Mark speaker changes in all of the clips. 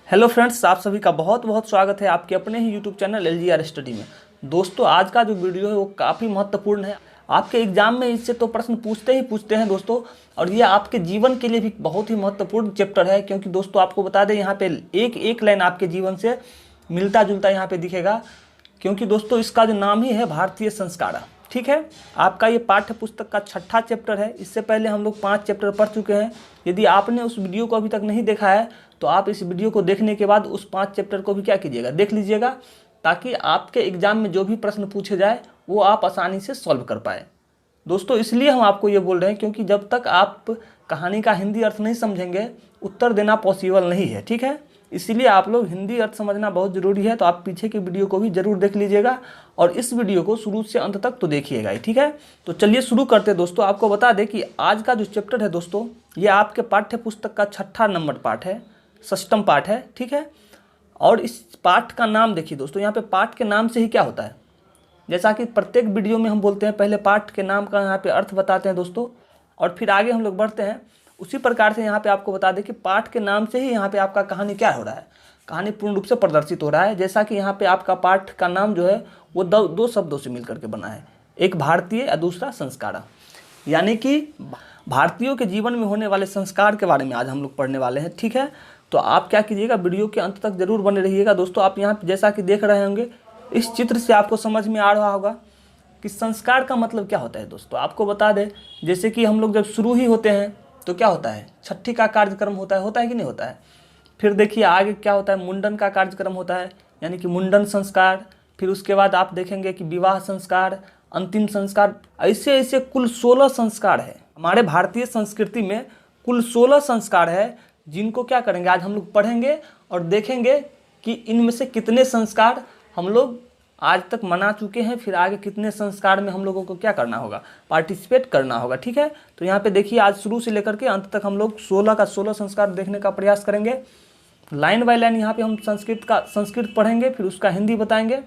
Speaker 1: Hello friends, आप सभी का बहुत बहुत स्वागत है आपके अपने ही यूट्यूब चैनल LGR स्टडी में। दोस्तों, आज का जो वीडियो है वो काफ़ी महत्वपूर्ण है। आपके एग्जाम में इससे तो प्रश्न पूछते हैं दोस्तों, और ये आपके जीवन के लिए भी बहुत ही महत्वपूर्ण चैप्टर है, क्योंकि दोस्तों आपको बता दें यहाँ पे एक एक लाइन आपके जीवन से मिलता जुलता यहाँ पे दिखेगा, क्योंकि दोस्तों इसका जो नाम ही है भारतीय संस्कार। ठीक है, आपका ये पाठ्य पुस्तक का 6ठा चैप्टर है। इससे पहले हम लोग 5 चैप्टर पढ़ चुके हैं। यदि आपने उस वीडियो को अभी तक नहीं देखा है तो आप इस वीडियो को देखने के बाद उस 5 चैप्टर को भी क्या कीजिएगा, देख लीजिएगा, ताकि आपके एग्जाम में जो भी प्रश्न पूछे जाए वो आप आसानी से सॉल्व कर पाए। दोस्तों, इसलिए हम आपको ये बोल रहे हैं क्योंकि जब तक आप कहानी का हिंदी अर्थ नहीं समझेंगे उत्तर देना पॉसिबल नहीं है। ठीक है, इसीलिए आप लोग हिंदी अर्थ समझना बहुत ज़रूरी है। तो आप पीछे की वीडियो को भी जरूर देख लीजिएगा और इस वीडियो को शुरू से अंत तक तो देखिएगा ही। ठीक है, तो चलिए शुरू करते हैं। दोस्तों, आपको बता दें कि आज का जो चैप्टर है दोस्तों, ये आपके पाठ्य पुस्तक का 6ठा नंबर पाठ है, 6ठम पाठ है। ठीक है, और इस पाठ का नाम देखिए दोस्तों, यहाँ पे पाठ के नाम से ही क्या होता है, जैसा कि प्रत्येक वीडियो में हम बोलते हैं, पहले पाठ के नाम का यहाँ पे अर्थ बताते हैं दोस्तों, और फिर आगे हम लोग बढ़ते हैं। उसी प्रकार से यहाँ पे आपको बता दें कि पाठ के नाम से ही यहाँ पे आपका कहानी क्या हो रहा है, कहानी पूर्ण रूप से प्रदर्शित हो रहा है। जैसा कि यहाँ पे आपका पाठ का नाम जो है वो दो शब्दों से मिलकर के बना है, एक भारतीय और दूसरा संस्कार। यानी कि भारतीयों के जीवन में होने वाले संस्कार के बारे में आज हम लोग पढ़ने वाले हैं। ठीक है, तो आप क्या कीजिएगा, वीडियो के अंत तक जरूर बने रहिएगा। दोस्तों, आप यहाँ जैसा कि देख रहे होंगे, इस चित्र से आपको समझ में आ रहा होगा कि संस्कार का मतलब क्या होता है। दोस्तों, आपको बता दें, जैसे कि हम लोग जब शुरू ही होते हैं तो क्या होता है, छठी का कार्यक्रम होता है कि नहीं होता है। फिर देखिए आगे क्या होता है, मुंडन का कार्यक्रम होता है, यानी कि मुंडन संस्कार। फिर उसके बाद आप देखेंगे कि विवाह संस्कार, अंतिम संस्कार, ऐसे ऐसे कुल 16 संस्कार है। हमारे भारतीय संस्कृति में कुल 16 संस्कार है, जिनको क्या करेंगे आज हम लोग पढ़ेंगे और देखेंगे कि इनमें से कितने संस्कार हम लोग आज तक मना चुके हैं, फिर आगे कितने संस्कार में हम लोगों को क्या करना होगा, पार्टिसिपेट करना होगा। ठीक है, तो यहाँ पे देखिए आज शुरू से लेकर के अंत तक हम लोग 16 का 16 संस्कार देखने का प्रयास करेंगे। लाइन बाय लाइन यहाँ पे हम संस्कृत पढ़ेंगे, फिर उसका हिंदी बताएंगे।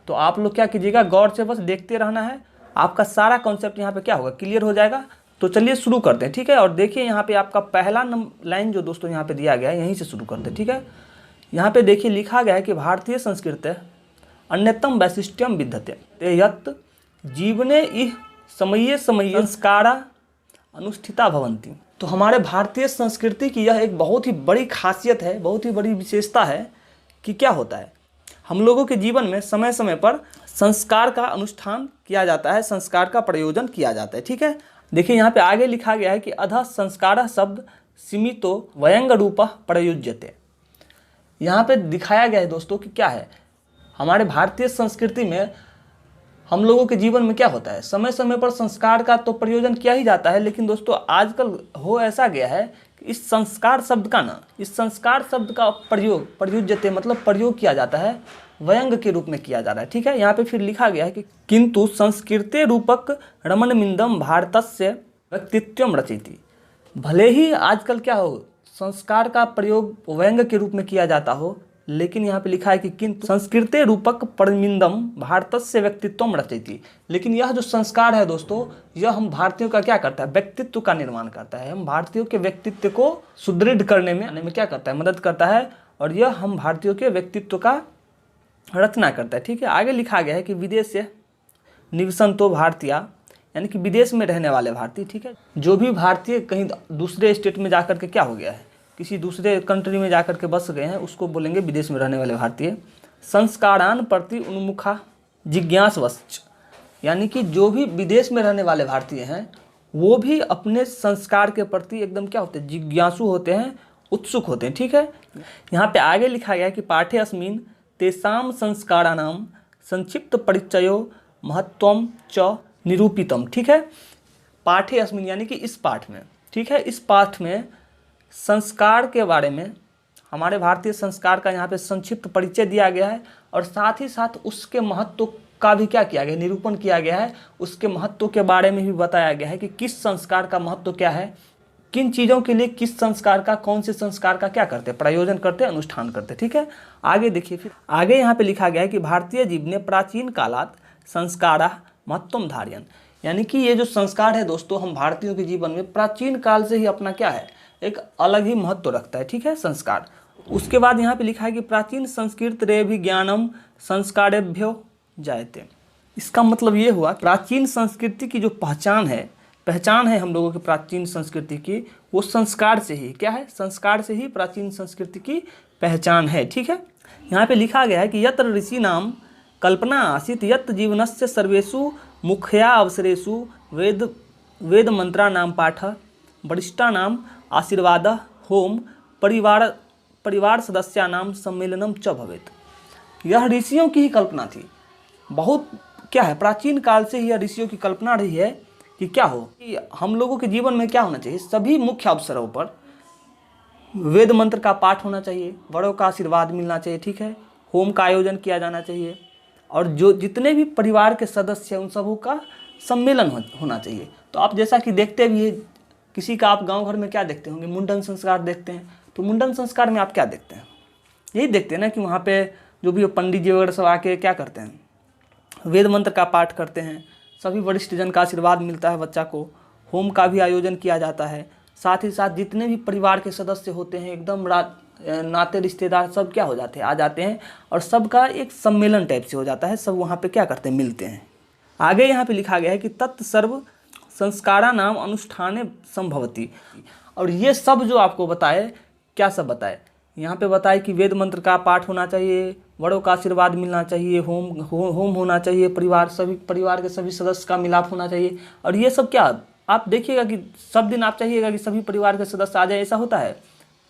Speaker 1: तो आप लोग क्या कीजिएगा, गौर से बस देखते रहना है, आपका सारा कॉन्सेप्ट यहाँ पे क्या होगा, क्लियर हो जाएगा। तो चलिए शुरू करते हैं। ठीक है, और देखिए यहाँ पे आपका पहला लाइन जो दोस्तों यहाँ पे दिया गया है, यहीं से शुरू करते हैं। ठीक है, यहाँ पे देखिए लिखा गया है कि भारतीय संस्कृति अन्यतम वैशिष्ट्यम विद्यते ते यत् जीवने इह समये समये संस्कारा अनुष्ठिता भवन्ति। तो हमारे भारतीय संस्कृति की यह एक बहुत ही बड़ी खासियत है, बहुत ही बड़ी विशेषता है कि क्या होता है, हम लोगों के जीवन में समय समय पर संस्कार का अनुष्ठान किया जाता है, संस्कार का प्रयोजन किया जाता है। ठीक है, देखिए यहाँ पे आगे लिखा गया है कि अधः संस्कार शब्द सीमितो व्यंग रूप प्रयुज्यते। यहाँ पे दिखाया गया है दोस्तों कि क्या है, हमारे भारतीय संस्कृति में हम लोगों के जीवन में क्या होता है, समय समय पर संस्कार का तो प्रयोजन किया ही जाता है, लेकिन दोस्तों आजकल हो ऐसा गया है कि इस संस्कार शब्द का प्रयोग प्रयुज्यते मतलब प्रयोग किया जाता है, व्यंग के रूप में किया जा रहा है। ठीक है, यहाँ पे फिर लिखा गया है कि किंतु संस्कृते रूपक रमणमिंदम भारतस्य व्यक्तित्वम रचयति। भले ही आजकल क्या हो, संस्कार का प्रयोग व्यंग के रूप में किया जाता हो, लेकिन यहाँ पे लिखा है कि किंतु संस्कृते रूपक परमिंदम भारतस्य व्यक्तित्वम रचयति। लेकिन यह जो संस्कार है दोस्तों, यह हम भारतीयों का क्या करता है, व्यक्तित्व का निर्माण करता है। हम भारतीयों के व्यक्तित्व को सुदृढ़ करने में क्या करता है, मदद करता है, और यह हम भारतीयों के व्यक्तित्व का रचना करता है। ठीक है, आगे लिखा गया है कि विदेश से निवसंतो भारतीय, यानी कि विदेश में रहने वाले भारतीय। ठीक है, जो भी भारतीय कहीं दूसरे स्टेट में जाकर के क्या हो गया है, किसी दूसरे कंट्री में जाकर के बस गए हैं, उसको बोलेंगे विदेश में रहने वाले भारतीय। संस्कारान प्रति उन्मुखा जिज्ञासवश्च, यानी कि जो भी विदेश में रहने वाले भारतीय हैं वो भी अपने संस्कार के प्रति एकदम क्या होते हैं, जिज्ञासु होते हैं, उत्सुक होते हैं। ठीक है, यहाँ पे आगे लिखा गया है कि पाठे अस्मिन् तेषां संस्काराणाम संक्षिप्त परिचयो महत्वम च निरूपितम। ठीक है, पाठे अस्मिन् यानी कि इस पाठ में, ठीक है, इस पाठ में संस्कार के बारे में, हमारे भारतीय संस्कार का यहाँ पे संक्षिप्त परिचय दिया गया है, और साथ ही साथ उसके महत्व का भी क्या किया गया, निरूपण किया गया है। उसके महत्व के बारे में भी बताया गया है कि किस संस्कार का महत्व क्या है, किन चीज़ों के लिए किस संस्कार का, कौन से संस्कार का क्या करते, प्रयोजन करते, अनुष्ठान करते। ठीक है, आगे देखिए, फिर आगे यहाँ पे लिखा गया है कि भारतीय जीवने प्राचीन कालात संस्कारा महत्वम धारयन्, यानी कि ये जो संस्कार है दोस्तों, हम भारतीयों के जीवन में प्राचीन काल से ही अपना क्या है, एक अलग ही महत्व रखता है। ठीक है, संस्कार उसके बाद यहाँ पे लिखा है कि प्राचीन संस्कृत रेभिज्ञानम संस्कारेभ्यो जायते। इसका मतलब ये हुआ प्राचीन संस्कृति की जो पहचान है हम लोगों की प्राचीन संस्कृति की, वो संस्कार से ही क्या है, संस्कार से ही प्राचीन संस्कृति की पहचान है। ठीक है, यहाँ पे लिखा गया है कि यत्र ऋषि नाम कल्पना आसीत यत् जीवनस्य सर्वेषु मुख्या अवसरेषु वेद मंत्रा नाम पाठ वरिष्ठा नाम आशीर्वाद होम परिवार सदस्यानाम सम्मेलनम च भवेत्। यह ऋषियों की ही कल्पना थी। बहुत क्या है, प्राचीन काल से ही यह ऋषियों की कल्पना रही है कि क्या हो, कि हम लोगों के जीवन में क्या होना चाहिए, सभी मुख्य अवसरों पर वेद मंत्र का पाठ होना चाहिए, बड़ों का आशीर्वाद मिलना चाहिए। ठीक है, होम का आयोजन किया जाना चाहिए और जो जितने भी परिवार के सदस्य हैं उन सबों का सम्मेलन होना चाहिए। तो आप जैसा कि देखते भी है, किसी का आप गांव घर में क्या देखते होंगे, मुंडन संस्कार देखते हैं। तो मुंडन संस्कार में आप क्या देखते हैं, यही देखते हैं ना कि वहाँ पे जो भी पंडित जी वगैरह सब आके क्या करते हैं, वेद मंत्र का पाठ करते हैं, सभी वरिष्ठ जन का आशीर्वाद मिलता है बच्चा को, होम का भी आयोजन किया जाता है। साथ ही साथ जितने भी परिवार के सदस्य होते हैं एकदम नाते रिश्तेदार सब क्या हो जाते हैं, आ जाते हैं और सबका एक सम्मेलन टाइप से हो जाता है, सब वहाँ पे क्या करते हैं, मिलते हैं। आगे यहाँ पे लिखा गया है कि तत् सर्व संस्कारा नाम अनुष्ठाने संभवती। और ये सब जो आपको बताए, क्या सब बताए, यहाँ पे बताए कि वेद मंत्र का पाठ होना चाहिए, बड़ों का आशीर्वाद मिलना चाहिए, होम होना चाहिए, परिवार के सभी सदस्य का मिलाप होना चाहिए। और ये सब क्या आप देखिएगा कि सब दिन आप चाहिएगा कि सभी परिवार के सदस्य आ जाए, ऐसा होता है?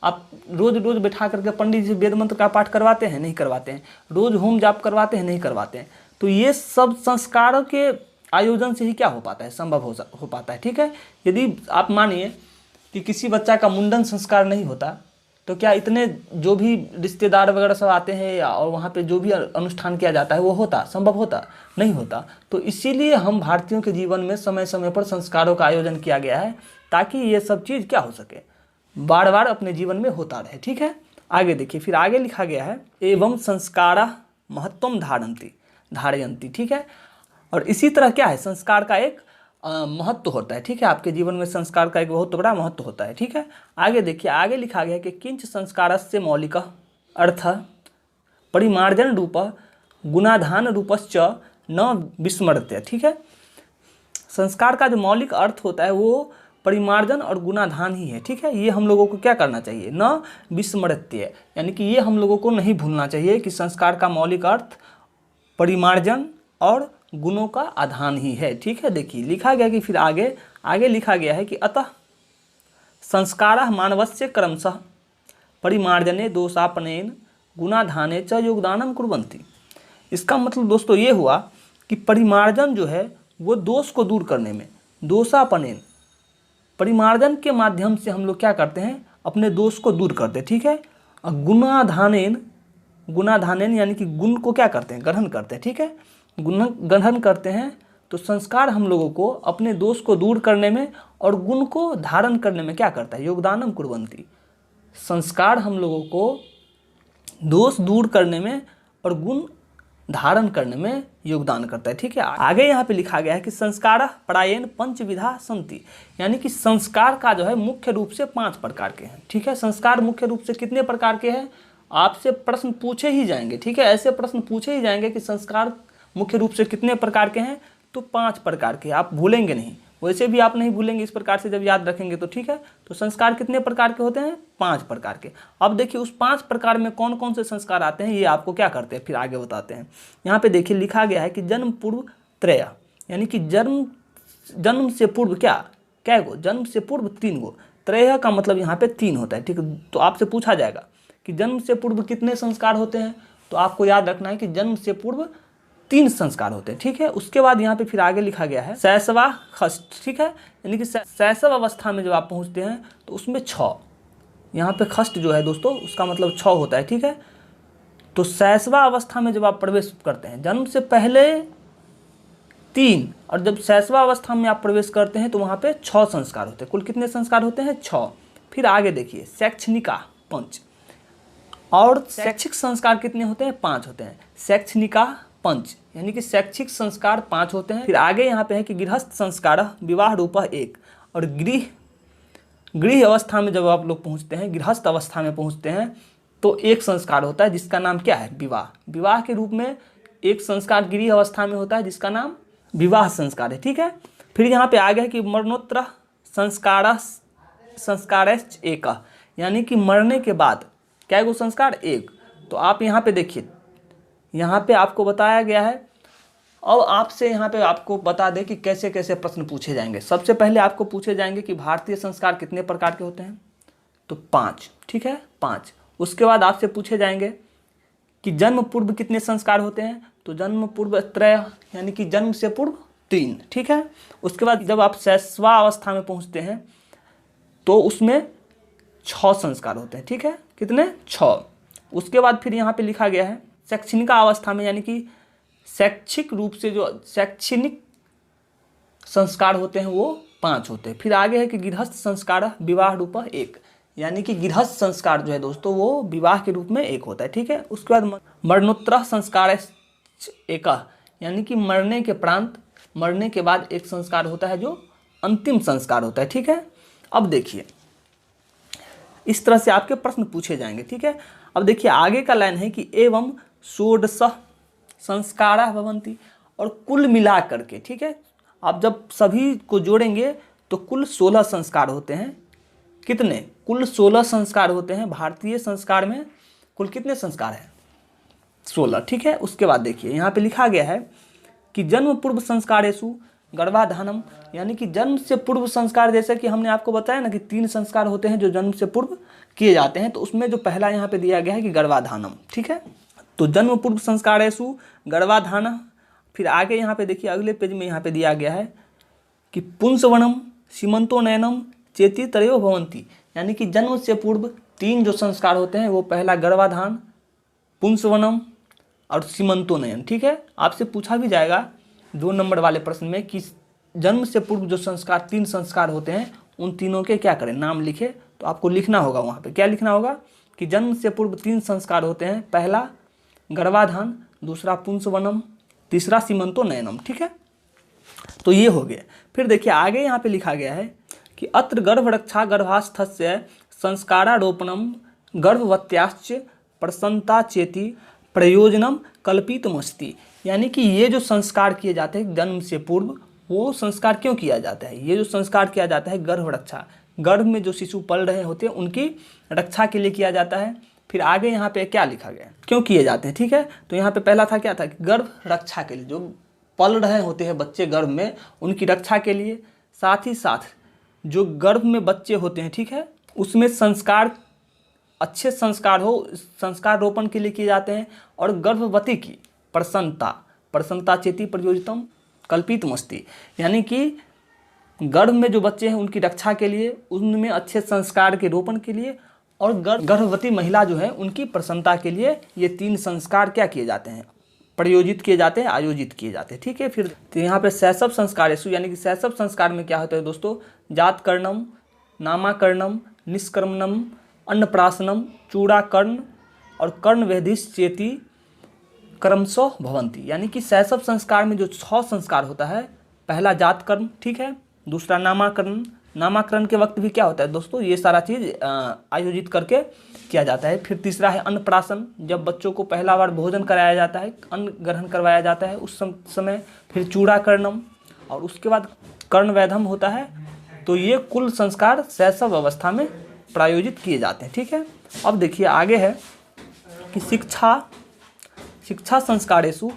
Speaker 1: आप रोज बैठा करके पंडित जी वेद मंत्र का पाठ करवाते हैं? नहीं करवाते हैं। रोज होम जाप करवाते हैं? नहीं करवाते हैं। तो ये सब संस्कारों के आयोजन से ही क्या हो पाता है, संभव हो पाता है। ठीक है, यदि आप मानिए कि किसी बच्चा का मुंडन संस्कार नहीं होता तो क्या इतने जो भी रिश्तेदार वगैरह सब आते हैं और वहाँ पे जो भी अनुष्ठान किया जाता है वो होता, संभव होता? नहीं होता। तो इसीलिए हम भारतीयों के जीवन में समय समय पर संस्कारों का आयोजन किया गया है ताकि ये सब चीज़ क्या हो सके, बार बार अपने जीवन में होता रहे। ठीक है, आगे देखिए, फिर आगे लिखा गया है एवं संस्कारा महत्वम धारयन्ति। ठीक है, और इसी तरह क्या है, संस्कार का एक महत्व होता है। ठीक है, आपके जीवन में संस्कार का एक बहुत बड़ा महत्व होता है। ठीक है, आगे देखिए, आगे लिखा गया है कि किंच संस्कारस्य मौलिक अर्थ परिमार्जन रूप गुणाधान रूपश्च न विस्मृत्य। ठीक है, संस्कार का जो मौलिक अर्थ होता है वो परिमार्जन और गुणाधान ही है। ठीक है, ये हम लोगों को क्या करना चाहिए, न विस्मृत्य, यानी कि ये हम लोगों को नहीं भूलना चाहिए कि संस्कार का मौलिक अर्थ परिमार्जन और गुणों का आधान ही है। ठीक है, देखिए लिखा गया कि फिर आगे लिखा गया है कि अतः संस्कारः मानवस्य क्रमशः परिमार्जने दोषापनेन गुणाधाने च योगदानम कुर्वन्ति। इसका मतलब दोस्तों ये हुआ कि परिमार्जन जो है वो दोष को दूर करने में, दोषापनेन, परिमार्जन के माध्यम से हम लोग क्या करते हैं, अपने दोष को दूर करते हैं। ठीक है, और गुणाधानेन यानी कि गुण को क्या करते हैं, ग्रहण करते हैं। ठीक है, गुण ग्रहण करते हैं। तो संस्कार हम लोगों को अपने दोष को दूर करने में और गुण को धारण करने में क्या करता है, योगदानम कुर्वन्ति। संस्कार हम लोगों को दोष दूर करने में और गुण धारण करने में योगदान करता है। ठीक है, आगे यहाँ पे लिखा गया है कि संस्कार प्रायेण पंचविधा सन्ति, यानी कि संस्कार का जो है मुख्य रूप से 5 प्रकार के हैं। ठीक है, संस्कार मुख्य रूप से कितने प्रकार के हैं, आपसे प्रश्न पूछे ही जाएंगे। ठीक है, ऐसे प्रश्न पूछे ही जाएंगे कि संस्कार मुख्य रूप से कितने प्रकार के हैं, तो 5 प्रकार के, आप भूलेंगे नहीं। वैसे भी आप नहीं भूलेंगे इस प्रकार से जब याद रखेंगे तो। ठीक है, तो संस्कार कितने प्रकार के होते हैं, 5 प्रकार के। अब देखिए उस 5 प्रकार में कौन कौन से संस्कार आते हैं ये आपको क्या करते हैं फिर आगे बताते हैं। यहाँ पे देखिए लिखा गया है कि जन्म पूर्व त्रय, यानी कि जन्म से पूर्व क्या गो, जन्म से पूर्व 3 गो, त्रय का मतलब यहाँ पे 3 होता है। ठीक है, तो आपसे पूछा जाएगा कि जन्म से पूर्व कितने संस्कार होते हैं, तो आपको याद रखना है कि जन्म से पूर्व 3 संस्कार होते हैं। ठीक है, उसके बाद यहाँ पे फिर आगे लिखा गया है शैशवा खष्ट। ठीक है, यानी कि शैशव अवस्था में जब आप पहुँचते हैं तो उसमें 6, यहाँ पे खष्ट जो है दोस्तों उसका मतलब 6 होता है। ठीक है, तो शैशवा अवस्था में जब आप प्रवेश करते हैं, जन्म से पहले 3 और जब शैशवा अवस्था में आप प्रवेश करते हैं तो वहाँ पे 6 संस्कार होते हैं। कुल कितने संस्कार होते हैं, 6। फिर आगे देखिए शैक्षणिका 5, और शैक्षिक संस्कार कितने होते हैं, 5 होते हैं। शैक्षणिका 5 यानी कि शैक्षिक संस्कार 5 होते हैं। फिर आगे यहाँ पे है कि गृहस्थ संस्कार विवाह रूप 1, और गृह अवस्था में जब आप लोग पहुँचते हैं, गृहस्थ अवस्था में पहुँचते हैं तो एक संस्कार होता है जिसका नाम क्या है, विवाह। विवाह के रूप में एक संस्कार गृह अवस्था में होता है जिसका नाम विवाह संस्कार है, ठीक है। फिर यहाँ पे आ गया कि मरणोत्तर संस्कारश्च एक, यानी कि मरने के बाद क्या गो संस्कार, एक। तो आप यहाँ पे देखिए, यहाँ पे आपको बताया गया है। अब आपसे यहाँ पे आपको बता दें कि कैसे कैसे प्रश्न पूछे जाएंगे। सबसे पहले आपको पूछे जाएंगे कि भारतीय संस्कार कितने प्रकार के होते हैं, तो 5, ठीक है, 5। उसके बाद आपसे पूछे जाएंगे कि जन्म पूर्व कितने संस्कार होते हैं, तो जन्म पूर्व त्रय, यानी कि जन्म से पूर्व 3, ठीक है। उसके बाद जब आप शैशवावस्था में पहुँचते हैं तो उसमें 6 संस्कार होते हैं, ठीक है, कितने, 6। उसके बाद फिर यहाँ पे लिखा गया है शैक्षणिक अवस्था में, यानी कि शैक्षिक रूप से जो शैक्षणिक संस्कार होते हैं वो 5 होते हैं। फिर आगे है कि गृहस्थ संस्कार विवाह रूप 1, यानी कि गृहस्थ संस्कार जो है दोस्तों वो विवाह के रूप में 1 होता है, ठीक है। उसके बाद मरणोत्तर संस्कार एक, यानी कि मरने के प्रांत, मरने के बाद एक संस्कार होता है जो अंतिम संस्कार होता है, ठीक है। अब देखिए इस तरह से आपके प्रश्न पूछे जाएंगे, ठीक है। अब देखिए आगे का लाइन है कि एवं षोडश संस्कारा भवन्ति, और कुल मिला करके, ठीक है, आप जब सभी को जोड़ेंगे तो कुल 16 संस्कार होते हैं। कितने, कुल 16 संस्कार होते हैं। भारतीय संस्कार में कुल कितने संस्कार हैं, 16, ठीक है। उसके बाद देखिए यहाँ पे लिखा गया है कि जन्म पूर्व संस्कारेषु गर्भाधानम, यानी कि जन्म से पूर्व संस्कार, जैसे कि हमने आपको बताया ना कि 3 संस्कार होते हैं जो जन्म से पूर्व किए जाते हैं, तो उसमें जो पहला यहाँ पे दिया गया है कि गर्भाधानम, ठीक है। तो जन्म पूर्व संस्कारेषु गर्भाधान। फिर आगे यहाँ पे देखिए अगले पेज में यहाँ पे दिया गया है कि पुंसवनम सीमंतोनयनम चेती त्रयो भवन्ति, यानी कि जन्म से पूर्व 3 जो संस्कार होते हैं वो पहला गर्भाधान, पुंसवनम और सीमंतोनयन, ठीक है। आपसे पूछा भी जाएगा 2 नंबर वाले प्रश्न में कि जन्म से पूर्व जो संस्कार 3 संस्कार होते हैं उन तीनों के क्या करें, नाम लिखे। तो आपको लिखना होगा वहाँ पे, क्या लिखना होगा कि जन्म से पूर्व 3 संस्कार होते हैं, पहला गर्भाधान, दूसरा पुंसवनम, तीसरा सीमंतोनयनम, ठीक है। तो ये हो गया। फिर देखिए आगे यहाँ पे लिखा गया है कि अत्र गर्भरक्षा गर्भास्थस्य संस्कारारोपणम गर्भवत्याश्च प्रसन्नता चेती प्रयोजनम कल्पितमस्ति, यानी कि ये जो संस्कार किए जाते हैं जन्म से पूर्व, वो संस्कार क्यों किया जाता है, ये जो संस्कार किया जाता है गर्भ रक्षा, गर्भ में जो शिशु पल रहे होते हैं उनकी रक्षा के लिए किया जाता है। फिर आगे यहाँ पे क्या लिखा गया है, क्यों किए जाते हैं, ठीक है। तो यहाँ पे पहला था क्या था कि गर्भ रक्षा के लिए, जो पल रहे होते हैं बच्चे गर्भ में उनकी रक्षा के लिए, साथ ही साथ जो गर्भ में बच्चे होते हैं, ठीक है, उसमें संस्कार अच्छे संस्कार हो, संस्कार रोपण के लिए किए जाते हैं। और गर्भवती की प्रसन्नता चेती प्रयोजितम कल्पितमस्ति, यानी कि गर्भ में जो बच्चे हैं उनकी रक्षा के लिए, उनमें अच्छे संस्कार के रोपण के लिए, और गर्भवती महिला जो है उनकी प्रसन्नता के लिए ये 3 संस्कार क्या किए जाते हैं, प्रयोजित किए जाते हैं, आयोजित किए जाते हैं, ठीक है। फिर तो यहाँ पे शैशव संस्कारेषु, यानी कि शैशव संस्कार में क्या होता है दोस्तों, जातकर्णम, नामाकर्णम, निष्कर्मणम, अन्नप्राशनम, चूड़ाकर्ण और कर्णवेधिश्चेति क्रमशः भवन्ति, यानी कि शैशव संस्कार में जो 6 संस्कार होता है, पहला जातकर्म, ठीक है, दूसरा नामाकरण, नामाकरण के वक्त भी क्या होता है दोस्तों, ये सारा चीज़ आयोजित करके किया जाता है। फिर तीसरा है अन्नप्राशन, जब बच्चों को पहला बार भोजन कराया जाता है, अन्न ग्रहण करवाया जाता है उस समय। फिर चूड़ाकर्णम और उसके बाद कर्णवैधम होता है। तो ये कुल संस्कार शैशव अवस्था में प्रायोजित किए जाते हैं, ठीक है। अब देखिए आगे है कि शिक्षा संस्कारेषु,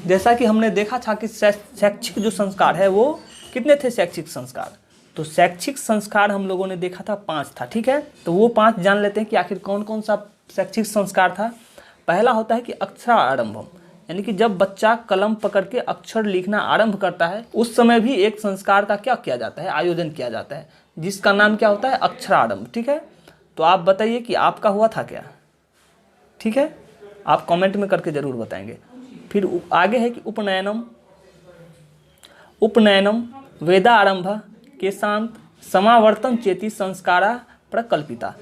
Speaker 1: जैसा कि हमने देखा था कि शैक्षिक जो संस्कार है वो कितने थे शैक्षिक संस्कार, तो शैक्षिक संस्कार हम लोगों ने देखा था 5 था, ठीक है। तो वो 5 जान लेते हैं कि आखिर कौन कौन सा शैक्षिक संस्कार था। पहला होता है कि अक्षरारंभम, यानी कि जब बच्चा कलम पकड़ के अक्षर लिखना आरंभ करता है उस समय भी एक संस्कार का क्या किया जाता है, आयोजन किया जाता है, जिसका नाम क्या होता है, अक्षरारंभ, ठीक है। तो आप बताइए कि आपका हुआ था क्या, ठीक है, आप कमेंट में करके जरूर बताएंगे। फिर आगे है कि उपनयनम वेदारंभ के शांत समावर्तन चेती संस्कारा प्रकल्पिता।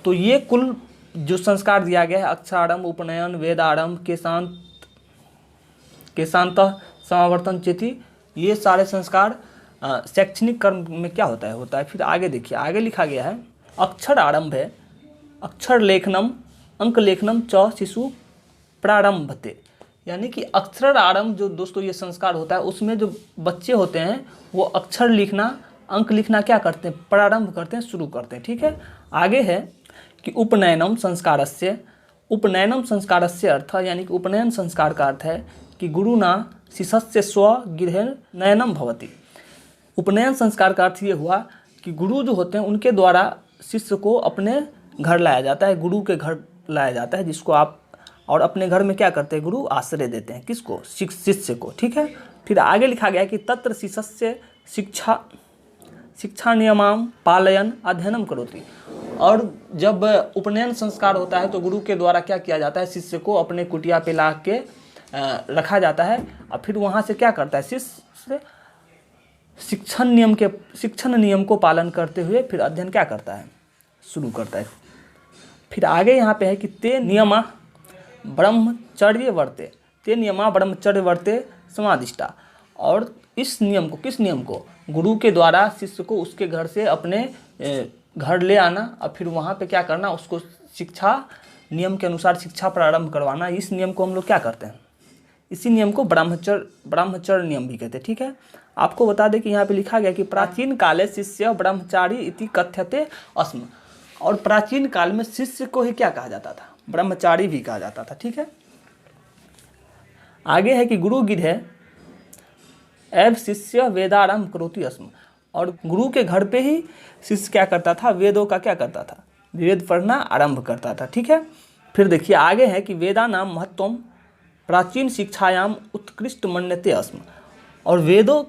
Speaker 1: तो ये कुल जो संस्कार दिया गया है, अक्षरारंभ, उपनयन, वेदारंभ, के शांत समावर्तन चेती, ये सारे संस्कार शैक्षणिक कर्म में क्या होता है। फिर आगे देखिए आगे लिखा गया है अक्षर आरंभ है अक्षर लेखनम अंक लेखनम च शिशु प्रारंभते, यानी कि अक्षर आरंभ जो दोस्तों ये संस्कार होता है, उसमें जो बच्चे होते हैं वो अक्षर लिखना अंक लिखना क्या करते हैं, प्रारंभ करते हैं, शुरू करते हैं। ठीक है, आगे है कि उपनयनम संस्कारस्य, उपनयनम संस्कारस्य अर्थ, यानी कि उपनयन संस्कार का अर्थ है कि गुरुना शिष्यस्य स्वगृहे नयनम भवति। उपनयन संस्कार का अर्थ ये हुआ कि गुरु जो होते हैं उनके द्वारा शिष्य को अपने घर लाया जाता है, गुरु के घर लाया जाता है, जिसको आप और अपने घर में क्या करते हैं, गुरु आश्रय देते हैं, किसको, शिष्य को। ठीक है, फिर आगे लिखा गया है कि तत्र शिष्यस्य शिक्षा नियमाम पालयन अध्ययनम करोति। और जब उपनयन संस्कार होता है तो गुरु के द्वारा क्या किया जाता है, शिष्य को अपने कुटिया पे ला के रखा जाता है, और फिर वहाँ से क्या करता है, शिष्य शिक्षण नियम को पालन करते हुए फिर अध्ययन क्या करता है, शुरू करता है। फिर आगे यहाँ पे है कि ते नियमा ब्रह्मचर्य वर्ते, ते नियमा ब्रह्मचर्य वर्ते समादिष्टा। और इस नियम को, किस नियम को, गुरु के द्वारा शिष्य को उसके घर से अपने घर ले आना और फिर वहाँ पे क्या करना, उसको शिक्षा नियम के अनुसार शिक्षा प्रारंभ करवाना। इस नियम को हम लोग क्या करते हैं, इसी नियम को ब्रह्मचर्य नियम भी कहते हैं। ठीक है, आपको बता दें कि यहाँ पे लिखा गया कि प्राचीन काले शिष्य ब्रह्मचारी इति कथ्यते अस्म। और प्राचीन काल में शिष्य को ही क्या कहा जाता था, ब्रह्मचारी भी कहा जाता था। ठीक है, आगे है कि गुरु गिरहे एव शिष्य वेदारंभ करोति अस्म। और गुरु के घर पे ही शिष्य क्या करता था, वेदों का क्या करता था, वेद पढ़ना आरंभ करता था। ठीक है, फिर देखिए आगे है कि वेदा नाम महत्वम प्राचीन शिक्षायाम उत्कृष्ट मन्यते अस्म। और वेदों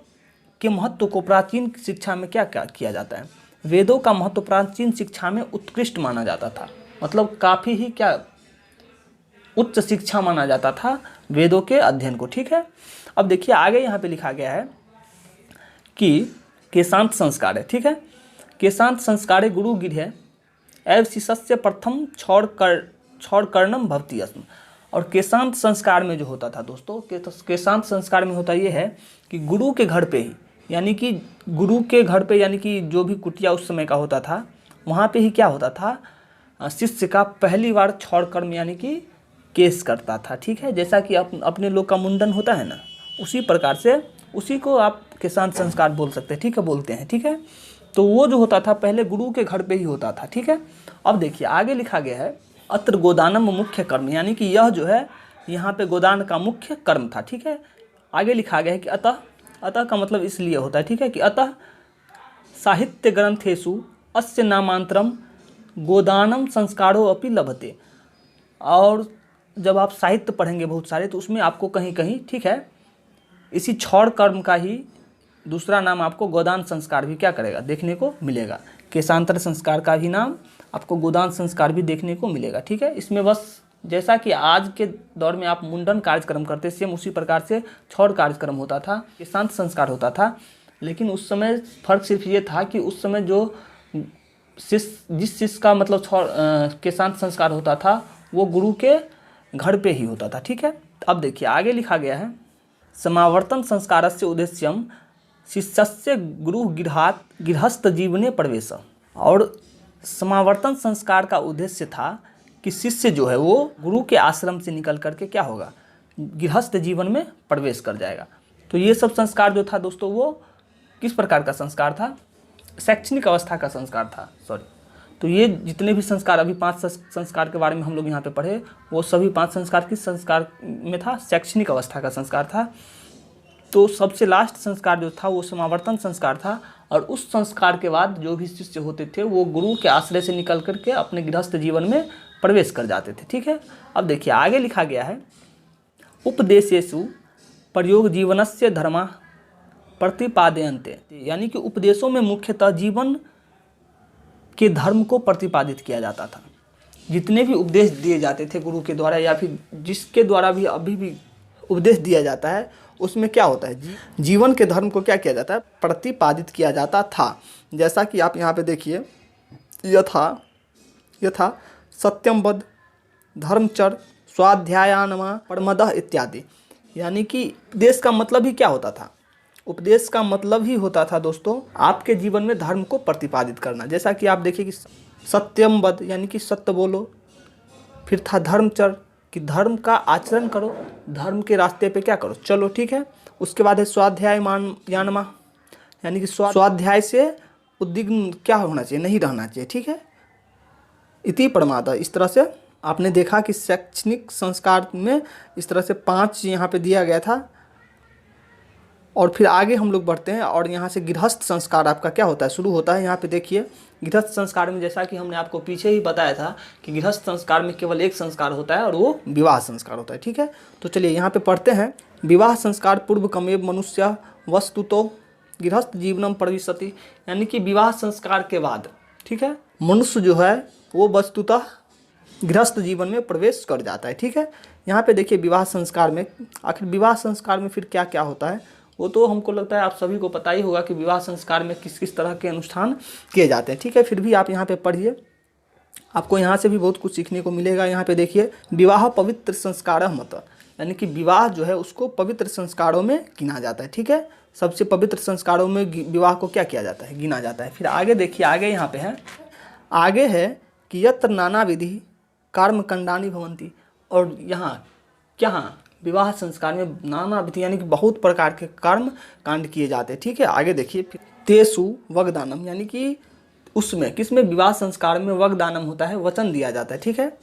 Speaker 1: के महत्व को प्राचीन शिक्षा में क्या क्या किया जाता है, वेदों का महत्व प्राचीन शिक्षा में उत्कृष्ट माना जाता था, मतलब काफ़ी ही क्या उच्च शिक्षा माना जाता था वेदों के अध्ययन को। ठीक है, अब देखिए आगे यहाँ पे लिखा गया है कि केशांत संस्कार है। ठीक है, केशांत संस्कारे गुरु गिरहे एव शिष्यस्य प्रथम क्षौर कर्णम भवति अस्म। और केशांत संस्कार में जो होता था दोस्तों, केशांत संस्कार में होता ये है कि गुरु के घर पे ही, यानी कि गुरु के घर पे, यानी कि जो भी कुटिया उस समय का होता था, वहाँ पे ही क्या होता था, शिष्य का पहली बार क्षौर कर्म यानी कि केस करता था। ठीक है, जैसा कि अपने लोग का मुंडन होता है ना, उसी प्रकार से उसी को आप केशांत संस्कार बोल सकते हैं। ठीक है, बोलते हैं। ठीक है, तो वो जो होता था पहले गुरु के घर पे ही होता था। ठीक है, अब देखिए आगे लिखा गया है अत्र गोदानम मुख्य कर्म, यानी कि यह जो है यहाँ पे गोदान का मुख्य कर्म था। ठीक है, आगे लिखा गया है कि अतः का मतलब इसलिए होता है। ठीक है, कि अतः साहित्य ग्रंथेषु अस्य नामांतरम गोदानम संस्कारो अपि लभते। और जब आप साहित्य पढ़ेंगे बहुत सारे, तो उसमें आपको कहीं कहीं, ठीक है, इसी क्षौर कर्म का ही दूसरा नाम आपको गोदान संस्कार भी क्या करेगा, देखने को मिलेगा। केशांतर संस्कार का भी नाम आपको गोदान संस्कार भी देखने को मिलेगा। ठीक है, इसमें बस जैसा कि आज के दौर में आप मुंडन कार्यक्रम करते, सेम उसी प्रकार से क्षौर कार्यक्रम होता था, केशांत संस्कार होता था। लेकिन उस समय फर्क सिर्फ ये था कि उस समय जो जिस शिष्य का मतलब केशांत संस्कार होता था वो गुरु के घर पे ही होता था। ठीक है, अब देखिए आगे लिखा गया है समावर्तन संस्कारस्य उद्देश्यम शिष्यस्य गुरु गृहस्थ जीवने प्रवेश। और समावर्तन संस्कार का उद्देश्य था कि शिष्य जो है वो गुरु के आश्रम से निकल करके क्या होगा, गृहस्थ जीवन में प्रवेश कर जाएगा। तो ये सब संस्कार जो था दोस्तों वो किस प्रकार का संस्कार था, शैक्षणिक अवस्था का संस्कार था। तो ये जितने भी संस्कार, अभी 5 संस्कार के बारे में हम लोग यहाँ पे पढ़े, वो सभी 5 संस्कार किस संस्कार में था, शैक्षणिक अवस्था का संस्कार था। तो सबसे लास्ट संस्कार जो था वो समावर्तन संस्कार था। और उस संस्कार के बाद जो भी शिष्य होते थे वो गुरु के आश्रय से निकल करके अपने गृहस्थ जीवन में प्रवेश कर जाते थे। ठीक है, अब देखिए आगे लिखा गया है उपदेशेषु प्रयोग जीवनस्य धर्मा प्रतिपादयन्ते, यानी कि उपदेशों में मुख्यतः जीवन के धर्म को प्रतिपादित किया जाता था। जितने भी उपदेश दिए जाते थे गुरु के द्वारा या फिर जिसके द्वारा भी अभी भी उपदेश दिया जाता है, उसमें क्या होता है, जीवन के धर्म को क्या किया जाता है, प्रतिपादित किया जाता था। जैसा कि आप यहाँ पे देखिए, यथा सत्यम बद्ध धर्मचर स्वाध्यायानमा परमदः इत्यादि। यानी कि उपदेश का मतलब ही क्या होता था, उपदेश का मतलब ही होता था दोस्तों आपके जीवन में धर्म को प्रतिपादित करना। जैसा कि आप देखिए कि सत्यम वद यानी कि सत्य बोलो। फिर था धर्मचर कि धर्म का आचरण करो, धर्म के रास्ते पे क्या करो, चलो, ठीक है। उसके बाद है स्वाध्याय यानमा यानी कि स्वाध्याय से उद्विग्न क्या होना चाहिए, नहीं रहना चाहिए, ठीक है। इति परमादा, इस तरह से आपने देखा कि शैक्षणिक संस्कार में इस तरह से 5 यहाँ पे दिया गया था। और फिर आगे हम लोग बढ़ते हैं और यहाँ से गृहस्थ संस्कार आपका क्या होता है, शुरू होता है। यहाँ पे देखिए गृहस्थ संस्कार में जैसा कि हमने आपको पीछे ही बताया था कि गृहस्थ संस्कार में केवल एक संस्कार होता है और वो विवाह संस्कार होता है, ठीक है। तो चलिए यहाँ पे पढ़ते हैं। विवाह संस्कार पूर्व कमेव मनुष्य वस्तुतो गृहस्थ जीवनम प्रविशति, यानी कि विवाह संस्कार के बाद, ठीक है, मनुष्य जो है वो वस्तुतः गृहस्थ जीवन में प्रवेश कर जाता है, ठीक है। यहाँ पे देखिए विवाह संस्कार में, आखिर विवाह संस्कार में फिर क्या क्या होता है वो तो हमको लगता है आप सभी को पता ही होगा कि विवाह संस्कार में किस किस तरह के अनुष्ठान किए जाते हैं, ठीक है। फिर भी आप यहाँ पे पढ़िए, आपको यहाँ से भी बहुत कुछ सीखने को मिलेगा। यहाँ पे देखिए विवाह पवित्र संस्कार मत, यानी कि विवाह जो है उसको पवित्र संस्कारों में गिना जाता है, ठीक है। सबसे पवित्र संस्कारों में विवाह को क्या किया जाता है, गिना जाता है। फिर आगे देखिए, आगे यहाँ पे है, आगे है कि यत्र नाना विधि कर्म कांडानि भवन्ति, और यहाँ क्या विवाह संस्कार में नाना विधि यानी कि बहुत प्रकार के कर्म कांड किए जाते हैं, ठीक है। आगे देखिए तेसु वगदानम, यानी कि उसमें किसमें, विवाह संस्कार में वगदानम होता है, वचन दिया जाता है, ठीक है।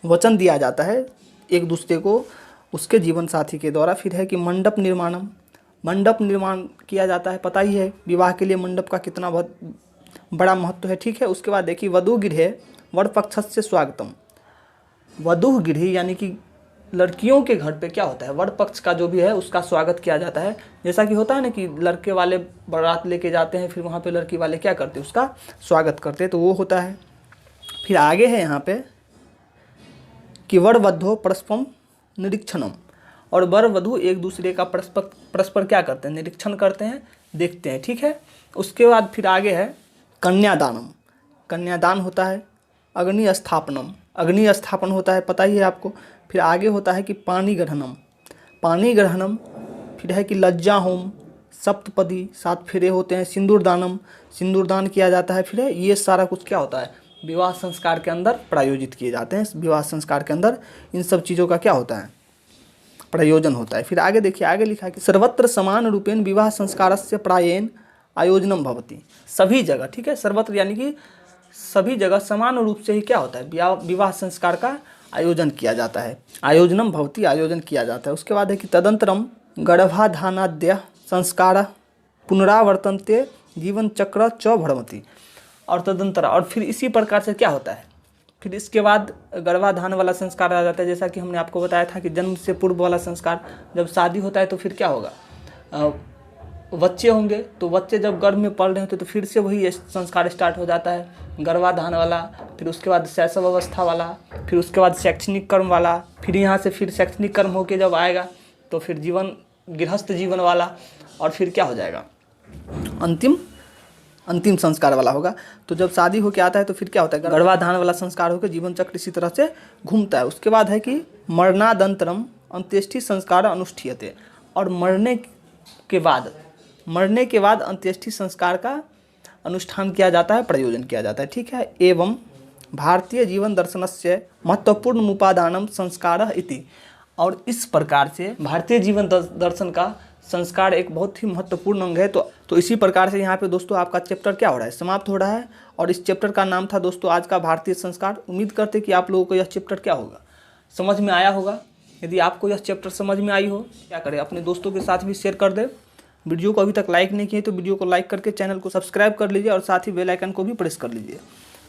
Speaker 1: वचन दिया जाता है एक दूसरे को उसके जीवन साथी के द्वारा। फिर है कि मंडप निर्माणम, मंडप निर्माण किया जाता है, पता ही है विवाह के लिए मंडप का कितना बहुत बड़ा महत्व है, ठीक है। उसके बाद देखिए वधू गृहे वर पक्षस्य स्वागतम, वधू गृह यानी कि लड़कियों के घर पे क्या होता है, वर पक्ष का जो भी है उसका स्वागत किया जाता है। जैसा कि होता है ना कि लड़के वाले बारात लेके जाते हैं, फिर वहाँ पे लड़की वाले क्या करते हैं, उसका स्वागत करते हैं, तो वो होता है। फिर आगे है यहाँ पे कि वर वधो परस्परम निरीक्षणम, और वर वधू एक दूसरे का परस्पर क्या करते हैं, निरीक्षण करते हैं, देखते हैं, ठीक है। उसके बाद फिर आगे है कन्यादानम, कन्यादान होता है। अग्नि स्थापनम, अग्नि स्थापन होता है, पता ही है आपको। फिर आगे होता है कि पानी ग्रहणम, पानी ग्रहणम। फिर है कि लज्जा होम, सप्तपदी 7 फेरे होते हैं। सिंदूरदानम, सिंदूरदान किया जाता है। फिर है ये सारा कुछ क्या होता है, विवाह संस्कार के अंदर प्रायोजित किए जाते हैं। विवाह संस्कार के अंदर इन सब चीज़ों का क्या होता है, प्रयोजन होता है। फिर आगे देखिए, आगे लिखा है कि सर्वत्र समान रूपेण विवाह संस्कारस्य प्रायेण आयोजनम भवति, सभी जगह, ठीक है। सर्वत्र यानी कि सभी जगह समान रूप से ही क्या होता है, विवाह संस्कार का आयोजन किया जाता है। आयोजनम भवति, आयोजन किया जाता है। उसके बाद है कि तदंतरम गर्भाधानाद्य संस्कार पुनरावर्तन्ते जीवन चक्र च भ्रमति, और तदंतर, और फिर इसी प्रकार से क्या होता है, फिर इसके बाद गर्भाधान वाला संस्कार आ जाता है। जैसा कि हमने आपको बताया था कि जन्म से पूर्व वाला संस्कार, जब शादी होता है तो फिर क्या होगा, बच्चे होंगे, तो बच्चे जब गर्भ में पल रहे होते तो फिर से वही संस्कार स्टार्ट हो जाता है, गर्भाधान वाला। फिर उसके बाद शैशव अवस्था वाला, फिर उसके बाद शैक्षणिक कर्म वाला, फिर यहाँ से फिर शैक्षणिक कर्म होके जब आएगा तो फिर जीवन गृहस्थ जीवन वाला, और फिर क्या हो जाएगा, अंतिम संस्कार वाला होगा। तो जब शादी होके आता है तो फिर क्या होता है, गर्भाधान वाला संस्कार होकर जीवन चक्र इसी तरह से घूमता है। उसके बाद है कि मरणादंतरम अंत्येष्टि संस्कार अनुष्ठीयते, और मरने के बाद अंत्येष्टि संस्कार का अनुष्ठान किया जाता है, प्रयोजन किया जाता है, ठीक है। एवं भारतीय जीवन दर्शनस्य महत्वपूर्ण उपादानम संस्कार इति, और इस प्रकार से भारतीय जीवन दर्शन का संस्कार एक बहुत ही महत्वपूर्ण अंग है। तो इसी प्रकार से यहाँ पे दोस्तों आपका चैप्टर क्या हो रहा है, समाप्त हो रहा है। और इस चैप्टर का नाम था दोस्तों आज का भारतीय संस्कार। उम्मीद करते कि आप लोगों को यह चैप्टर क्या होगा, समझ में आया होगा। यदि आपको यह चैप्टर समझ में आई हो, क्या करें, अपने दोस्तों के साथ भी शेयर कर दें। वीडियो को अभी तक लाइक नहीं किए तो वीडियो को लाइक करके चैनल को सब्सक्राइब कर लीजिए, और साथ ही बेल आइकन को भी प्रेस कर लीजिए,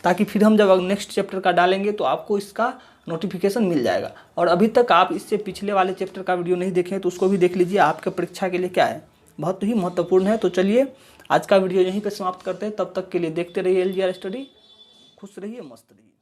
Speaker 1: ताकि फिर हम जब नेक्स्ट चैप्टर का डालेंगे तो आपको इसका नोटिफिकेशन मिल जाएगा। और अभी तक आप इससे पिछले वाले चैप्टर का वीडियो नहीं देखे तो उसको भी देख लीजिए, आपके परीक्षा के लिए क्या है, बहुत ही महत्वपूर्ण है। तो चलिए आज का वीडियो यहीं पर समाप्त करते हैं। तब तक के लिए देखते रहिए LGR स्टडी। खुश रहिए, मस्त रहिए।